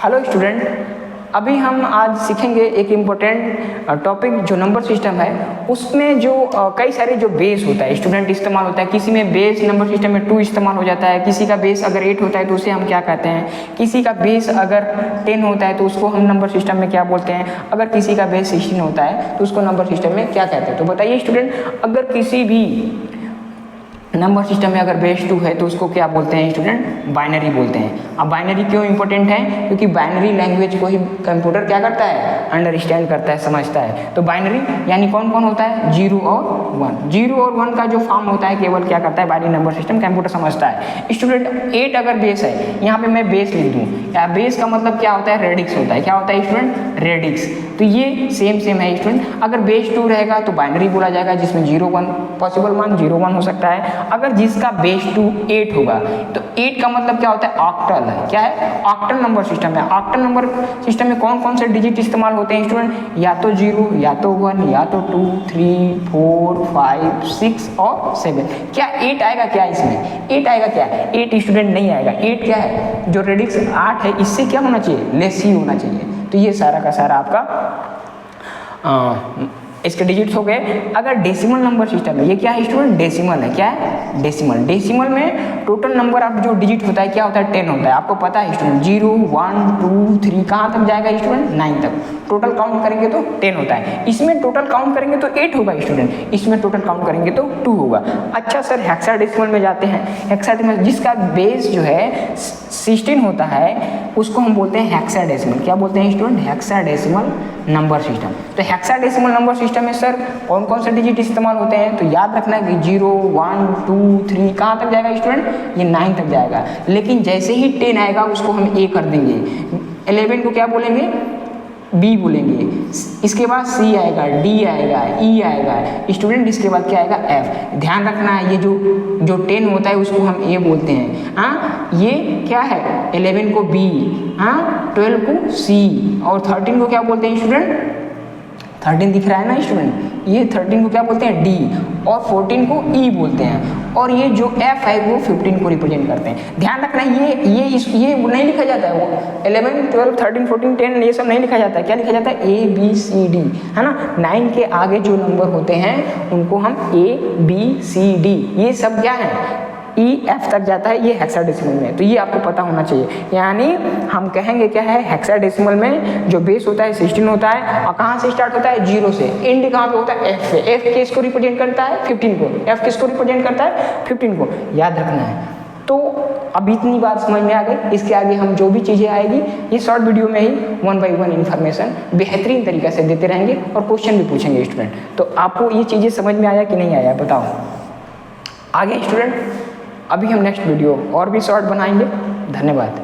Hello student, अभी हम आज सीखेंगे एक इम्पोर्टेंट टॉपिक जो नंबर सिस्टम है। उसमें जो कई सारे जो बेस होता है स्टूडेंट इस्तेमाल होता है। किसी में बेस नंबर सिस्टम में 2 इस्तेमाल हो जाता है, किसी का बेस अगर 8 होता है तो उसे हम क्या कहते हैं, किसी का बेस अगर 10 होता है तो उसको हम नंबर सिस्टम में क्या बोलते हैं, अगर किसी का बेस 16 होता है तो उसको नंबर सिस्टम में क्या कहते हैं। तो बताइए स्टूडेंट, अगर किसी भी नंबर सिस्टम में अगर बेस 2 है तो उसको क्या बोलते हैं स्टूडेंट, बाइनरी बोलते हैं। अब बाइनरी क्यों इंपॉर्टेंट है, क्योंकि बाइनरी लैंग्वेज को ही कंप्यूटर क्या करता है, अंडरस्टैंड करता है, समझता है। तो बाइनरी यानी कौन कौन होता है, 0 और 1। 0 और 1 का जो फॉर्म होता है केवल क्या करता है, बाइनरी नंबर सिस्टम कंप्यूटर समझता है। स्टूडेंट 8 अगर बेस है, यहाँ पे मैं बेस लिख दूँ, या बेस का मतलब क्या होता है, रेडिक्स होता है। क्या होता है स्टूडेंट, रेडिक्स। तो ये सेम है स्टूडेंट। अगर बेस 2 रहेगा तो बाइनरी बोला जाएगा, जिसमें 0 1 पॉसिबल मान 0 1 हो सकता है। अगर जिसका बेस 2 8 होगा तो 8 का मतलब क्या होता है, ऑक्टल है। क्या है, ऑक्टल नंबर सिस्टम है। ऑक्टल नंबर सिस्टम में कौन कौन से डिजिट इस्तेमाल होते हैं स्टूडेंट, या तो 0, या तो 1, या तो 2, 3, 4, 5, 6 और 7। क्या 8 आएगा क्या इसमें, 8 आएगा क्या, 8 स्टूडेंट नहीं आएगा। 8 क्या है, जो रेडिक्स 8 है इससे क्या होना चाहिए, लेस ही होना चाहिए। तो ये सारा का सारा आपका इसके डिजिट्स हो गए। अगर डेसिमल नंबर सिस्टम है, ये क्या है स्टूडेंट, डेसिमल है। क्या है, डेसिमल। डेसिमल में टोटल नंबर ऑफ जो डिजिट होता है क्या होता है, 10 होता है। आपको पता है स्टूडेंट, 0 1 2 3 कहाँ तक जाएगा स्टूडेंट, 9 तक। टोटल काउंट करेंगे तो 10 होता है। इसमें टोटल काउंट करेंगे तो 8 होगा स्टूडेंट, इसमें टोटल काउंट करेंगे तो 2 होगा। अच्छा सर, हेक्साडेसिमल में जाते हैं। हेक्साडेसिमल जिसका बेस जो है 16 होता है उसको हम बोलते हैं हेक्साडेसिमल। क्या बोलते हैं स्टूडेंट, हेक्साडेसिमल नंबर सिस्टम। तो हेक्साडेसिमल नंबर सिस्टम में सर कौन कौन से डिजिट इस्तेमाल होते हैं, तो याद रखना है कि 0 1 2 3 कहाँ तक जाएगा स्टूडेंट, ये 9 तक जाएगा। लेकिन जैसे ही 10 आएगा उसको हम ए कर देंगे। 11 को क्या बोलेंगे, बी बोलेंगे। इसके बाद सी आएगा, डी आएगा, ई आएगा स्टूडेंट। इसके बाद क्या आएगा, एफ। ध्यान रखना है ये जो 10 होता है उसको हम ए बोलते हैं। हाँ, ये क्या है, 11 को बी, हाँ 12 को सी, और 13 को क्या बोलते हैं स्टूडेंट, 13 दिख रहा है ना स्टूडेंट, ये 13 को क्या बोलते हैं, डी, और 14 को ई बोलते हैं। और ये जो एफ है वो 15 को रिप्रेजेंट करते हैं। ध्यान रखना ये नहीं लिखा जाता है, वो 11 12 13 14 10 ये सब नहीं लिखा जाता है। क्या लिखा जाता है, ए बी सी डी, है ना। 9 के आगे जो नंबर होते हैं उनको हम ए बी सी डी, ये सब क्या है, ई एफ तक जाता है ये हेक्साडेसिमल में। तो ये आपको पता होना चाहिए। यानी हम कहेंगे क्या है, हेक्साडेसिमल में जो बेस होता है 16 होता है, और कहाँ से स्टार्ट होता है, 0 से। एंड कहाँ पे होता है, एफ पे। एफ किसको रिप्रेजेंट करता है, 15 को। एफ किसको रिप्रेजेंट करता है, 15 को। याद रखना है। तो अब इतनी बात समझ में आ गई। इसके आगे हम जो भी चीज़ें आएगी ये शॉर्ट वीडियो में ही 1 by 1 इन्फॉर्मेशन बेहतरीन तरीके से देते रहेंगे, और क्वेश्चन भी पूछेंगे स्टूडेंट। तो आपको ये चीज़ें समझ में आया कि नहीं आया, बताओ आगे स्टूडेंट। अभी हम नेक्स्ट वीडियो और भी शॉर्ट बनाएंगे। धन्यवाद।